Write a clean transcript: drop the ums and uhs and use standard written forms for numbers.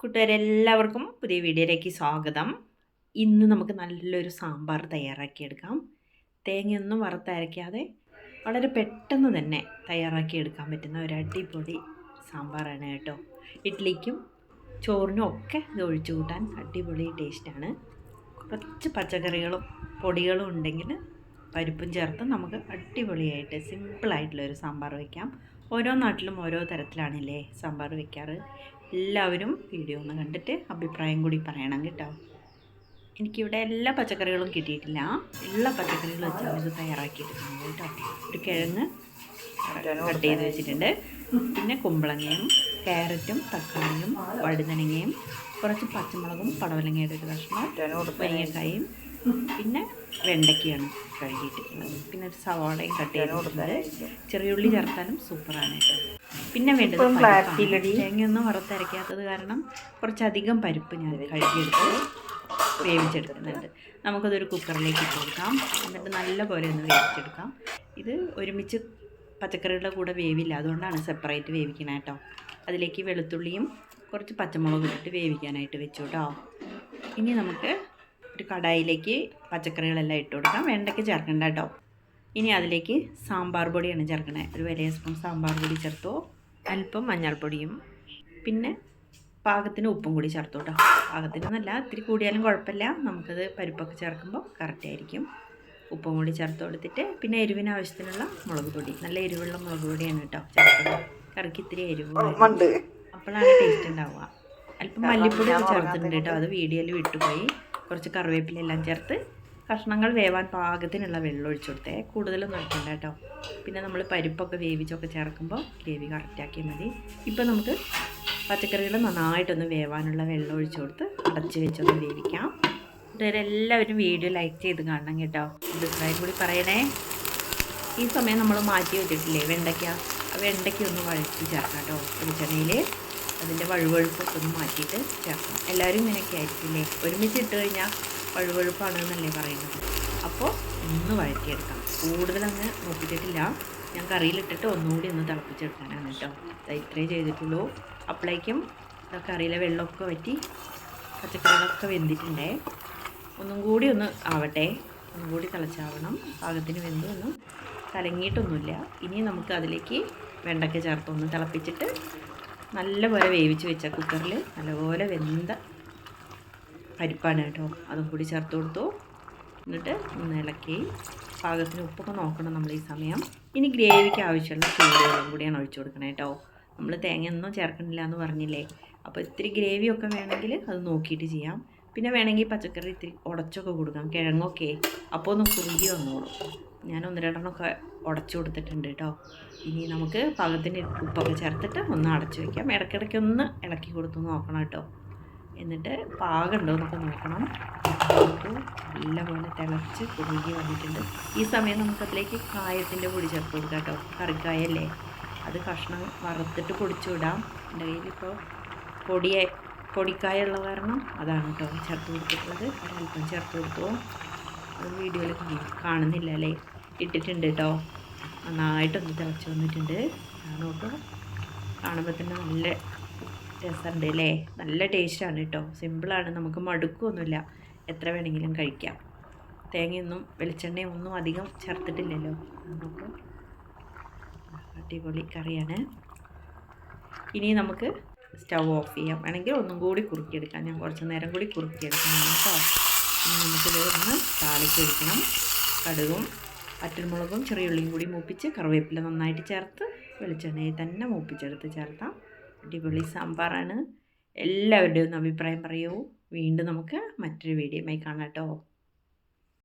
കൂട്ടുകാരെല്ലാവർക്കും പുതിയ വീഡിയോയിലേക്ക് സ്വാഗതം. ഇന്ന് നമുക്ക് നല്ലൊരു സാമ്പാർ തയ്യാറാക്കിയെടുക്കാം. തേങ്ങയൊന്നും വറുത്തരയ്ക്കാതെ വളരെ പെട്ടെന്ന് തന്നെ തയ്യാറാക്കിയെടുക്കാൻ പറ്റുന്ന ഒരു അടിപൊളി സാമ്പാറാണ് കേട്ടോ. ഇഡ്ഡലിക്കും ചോറിനും ഒക്കെ ഇത് ഒഴിച്ചു കൂട്ടാൻ അടിപൊളി ടേസ്റ്റാണ്. കുറച്ച് പച്ചക്കറികളും പൊടികളും ഉണ്ടെങ്കിൽ പരിപ്പും ചേർത്ത് നമുക്ക് അടിപൊളിയായിട്ട് സിമ്പിളായിട്ടുള്ളൊരു സാമ്പാർ വയ്ക്കാം. ഓരോ നാട്ടിലും ഓരോ തരത്തിലാണല്ലേ സാമ്പാർ വയ്ക്കാറ്. എല്ലാവരും വീഡിയോ ഒന്ന് കണ്ടിട്ട് അഭിപ്രായം കൂടി പറയണം കേട്ടോ. എനിക്കിവിടെ എല്ലാ പച്ചക്കറികളും കിട്ടിയിട്ടില്ല, എല്ലാ പച്ചക്കറികളും വെച്ചാണ് ഇത് തയ്യാറാക്കിയെടുക്കുന്നത് കേട്ടോ. ഒരു കിഴങ്ങ് കട്ട് ചെയ്ത് വെച്ചിട്ടുണ്ട്, പിന്നെ കുമ്പളങ്ങയും ക്യാരറ്റും തക്കാളിയും വഴുതനങ്ങയും കുറച്ച് പച്ചമുളകും പടവലങ്ങയുടെ ഒരു കഷ്ണം വൈങ്ങക്കായും പിന്നെ വെണ്ടയ്ക്കയാണ് കഴുകിയിട്ടിരിക്കുന്നത്. പിന്നെ ഒരു സവാളയും കട്ട് ചെയ്തിട്ടുണ്ട്. ചെറിയുള്ളി ചേർത്താലും സൂപ്പറാണ് കേട്ടോ. പിന്നെ വേണ്ടത് തേങ്ങയൊന്നും വറുത്തരയ്ക്കാത്തത് കാരണം കുറച്ചധികം പരിപ്പ് ഞാൻ കഴുകിയെടുത്ത് വേവിച്ചെടുക്കുന്നുണ്ട്. നമുക്കതൊരു കുക്കറിലേക്ക് ഇട്ട് കൊടുക്കാം. എന്നിട്ട് നല്ലപോലെ ഒന്ന് വേവിച്ചെടുക്കാം. ഇത് ഒരുമിച്ച് പച്ചക്കറികളുടെ കൂടെ വേവില്ല, അതുകൊണ്ടാണ് സെപ്പറേറ്റ് വേവിക്കണം കേട്ടോ. അതിലേക്ക് വെളുത്തുള്ളിയും കുറച്ച് പച്ചമുളകും ഇട്ട് വേവിക്കാനായിട്ട് വെച്ചു കേട്ടോ. ഇനി നമുക്ക് ഒരു കടായിലേക്ക് പച്ചക്കറികളെല്ലാം ഇട്ട് കൊടുക്കാം. വെണ്ടയ്ക്ക് ചേർക്കണ്ട കേട്ടോ. ഇനി അതിലേക്ക് സാമ്പാർ പൊടിയാണ് ചേർക്കണേ. ഒരു വലിയ സ്പൂൺ സാമ്പാർ പൊടി ചേർത്തു, അല്പം മഞ്ഞൾപ്പൊടിയും പിന്നെ പാകത്തിന് ഉപ്പും കൂടി ചേർത്തു കേട്ടോ. പാകത്തിനൊന്നല്ല, ഇത്തിരി കൂടിയാലും കുഴപ്പമില്ല, നമുക്കത് പരിപ്പൊക്കെ ചേർക്കുമ്പോൾ കറക്റ്റായിരിക്കും. ഉപ്പും കൂടി ചേർത്ത് കൊടുത്തിട്ട് പിന്നെ എരിവിന് ആവശ്യത്തിനുള്ള മുളക് പൊടി, നല്ല എരിവുള്ള മുളക് പൊടിയാണ് കേട്ടോ ചേർക്കുന്നത്. കറിക്ക് ഇത്തിരി എരിവ് അപ്പോഴാണ് ടേസ്റ്റ് ഉണ്ടാവുക. അല്പം മല്ലിപ്പൊടി ചേർത്തിട്ടുണ്ട് കേട്ടോ, അത് വീഡിയോയിൽ വിട്ടുപോയി. കുറച്ച് കറിവേപ്പിലെല്ലാം ചേർത്ത് കഷ്ണങ്ങൾ വേവാൻ പാകത്തിനുള്ള വെള്ളം ഒഴിച്ചു കൊടുത്തേ, കൂടുതലൊന്നും ഒഴിക്കണ്ട കേട്ടോ. പിന്നെ നമ്മൾ പരിപ്പൊക്കെ വേവിച്ചൊക്കെ ചേർക്കുമ്പോൾ ഗ്രേവി കറക്റ്റാക്കിയാൽ മതി. ഇപ്പോൾ നമുക്ക് പച്ചക്കറികൾ നന്നായിട്ടൊന്ന് വേവാനുള്ള വെള്ളം ഒഴിച്ചു കൊടുത്ത് അടച്ച് വെച്ചൊന്ന് വേവിക്കാം. എല്ലാവരും വീഡിയോ ലൈക്ക് ചെയ്ത് കാണണം കേട്ടോ. അഭിപ്രായം കൂടി പറയണേ. ഈ സമയം നമ്മൾ മാറ്റി വെച്ചിട്ടില്ലേ വെണ്ടയ്ക്ക, വെണ്ടയ്ക്ക ഒന്ന് വഴറ്റി ചേർക്കാം കേട്ടോ. വെളിച്ചെണ്ണയിൽ അതിൻ്റെ വഴുവഴുപ്പൊക്കെ ഒന്ന് മാറ്റിയിട്ട് ചേർക്കണം. എല്ലാവരും ഇങ്ങനെയൊക്കെ ആയിരിക്കില്ലേ, ഒരുമിച്ച് ഇട്ട് കഴിഞ്ഞാൽ വഴുവഴുപ്പാണെന്നല്ലേ പറയുന്നത്. അപ്പോൾ ഒന്ന് വഴറ്റിയെടുക്കാം. കൂടുതലങ്ങ് നോക്കിയിട്ടില്ല, ഞാൻ കറിയിലിട്ടിട്ട് ഒന്നുകൂടി ഒന്ന് തിളപ്പിച്ചെടുക്കാനാണ് കേട്ടോ. ഇത്രേ ചെയ്തിട്ടുള്ളൂ. അപ്പോഴേക്കും കറിയിലെ വെള്ളമൊക്കെ വറ്റി പച്ചക്കറികളൊക്കെ വെന്തിട്ടുണ്ടേ. ഒന്നും കൂടി ഒന്ന് ആവട്ടെ, ഒന്നും കൂടി തിളച്ചാവണം. പാകത്തിന് വെന്തൊന്നും കലങ്ങിയിട്ടൊന്നുമില്ല. ഇനി നമുക്ക് അതിലേക്ക് വെണ്ടയ്ക്ക ചേർത്തൊന്ന് തിളപ്പിച്ചിട്ട് നല്ലപോലെ വേവിച്ച് വെച്ച കുക്കറിൽ നല്ലപോലെ വെന്ത പരിപ്പാണ് കേട്ടോ, അതും കൂടി ചേർത്ത് കൊടുത്തു. എന്നിട്ട് ഒന്ന് ഇളക്കി പാകത്തിന് ഉപ്പൊക്കെ നോക്കണം നമ്മൾ ഈ സമയം. ഇനി ഗ്രേവിക്ക് ആവശ്യമുള്ള ചൂടുവെള്ളം കൂടിയാണ് ഒഴിച്ചു കൊടുക്കണം കേട്ടോ. നമ്മൾ തേങ്ങയൊന്നും ചേർക്കണില്ല എന്ന് പറഞ്ഞില്ലേ, അപ്പോൾ ഇത്തിരി ഗ്രേവിയൊക്കെ വേണമെങ്കിൽ അത് നോക്കിയിട്ട് ചെയ്യാം. പിന്നെ വേണമെങ്കിൽ പച്ചക്കറി ഇത്തിരി ഉടച്ചൊക്കെ കൊടുക്കാം, കിഴങ്ങൊക്കെ, അപ്പോൾ ഒന്ന് കുറുകി വന്നോളും. ഞാൻ ഒന്ന് രണ്ടെണ്ണമൊക്കെ ഉടച്ചു കൊടുത്തിട്ടുണ്ട് കേട്ടോ. ഇനി നമുക്ക് പാകത്തിന് ഉപ്പൊക്കെ ചേർത്തിട്ട് ഒന്ന് അടച്ചു വയ്ക്കാം. ഇടയ്ക്കിടയ്ക്ക് ഒന്ന് ഇളക്കി കൊടുത്ത് നോക്കണം കേട്ടോ. എന്നിട്ട് പാകമുണ്ടോ എന്നൊക്കെ നോക്കണം. നല്ലപോലെ തിളച്ച് കുറുകി വന്നിട്ടുണ്ട്. ഈ സമയം നമുക്കതിലേക്ക് കായത്തിൻ്റെ പൊടി ചേർത്ത് കൊടുക്കാം കേട്ടോ. കറിക്കായല്ലേ, അത് കഷ്ണം വറുത്തിട്ട് പൊടിച്ചു വിടാം. എൻ്റെ കയ്യിലിപ്പോൾ പൊടിക്കായുള്ള കാരണം അതാണ് കേട്ടോ ചേർത്ത് കൊടുത്തിട്ടുള്ളത്. ഒരല്പം ചേർത്ത് കൊടുത്തു. അത് വീഡിയോയിൽ കാണുന്നില്ല അല്ലേ, ഇട്ടിട്ടുണ്ട് കേട്ടോ. നന്നായിട്ടൊന്ന് തിളച്ച് വന്നിട്ടുണ്ട്. നോക്കുക, കാണുമ്പോൾ തന്നെ നല്ല രസമുണ്ട് അല്ലേ, നല്ല ടേസ്റ്റാണ് കേട്ടോ. സിമ്പിളാണ്, നമുക്ക് മടുക്കൊന്നുമില്ല, എത്ര വേണമെങ്കിലും കഴിക്കാം. തേങ്ങയൊന്നും വെളിച്ചെണ്ണയും ഒന്നും അധികം ചേർത്തിട്ടില്ലല്ലോ. നമുക്ക് അടിപൊളി കറിയാണ്. ഇനി നമുക്ക് സ്റ്റൗ ഓഫ് ചെയ്യാം. വേണമെങ്കിൽ ഒന്നും കൂടി കുറുക്കിയെടുക്കാം. ഞാൻ കുറച്ച് നേരം കൂടി കുറുക്കിയെടുക്കണം കേട്ടോ. നമുക്കിത് ഒന്ന് താളിക്കൊഴിക്കണം. കടുകും വറ്റൽമുളകും ചെറിയുള്ളിയും കൂടി മൂപ്പിച്ച് കറിവേപ്പില നന്നായിട്ട് ചേർത്ത് വെളിച്ചെണ്ണയിൽ തന്നെ മൂപ്പിച്ചെടുത്ത് ചേർത്താം. അടിപൊളി സാമ്പാറാണ്. എല്ലാവരുടെയും ഒന്ന് അഭിപ്രായം പറയൂ. വീണ്ടും നമുക്ക് മറ്റൊരു വീഡിയോയുമായി കാണാം കേട്ടോ.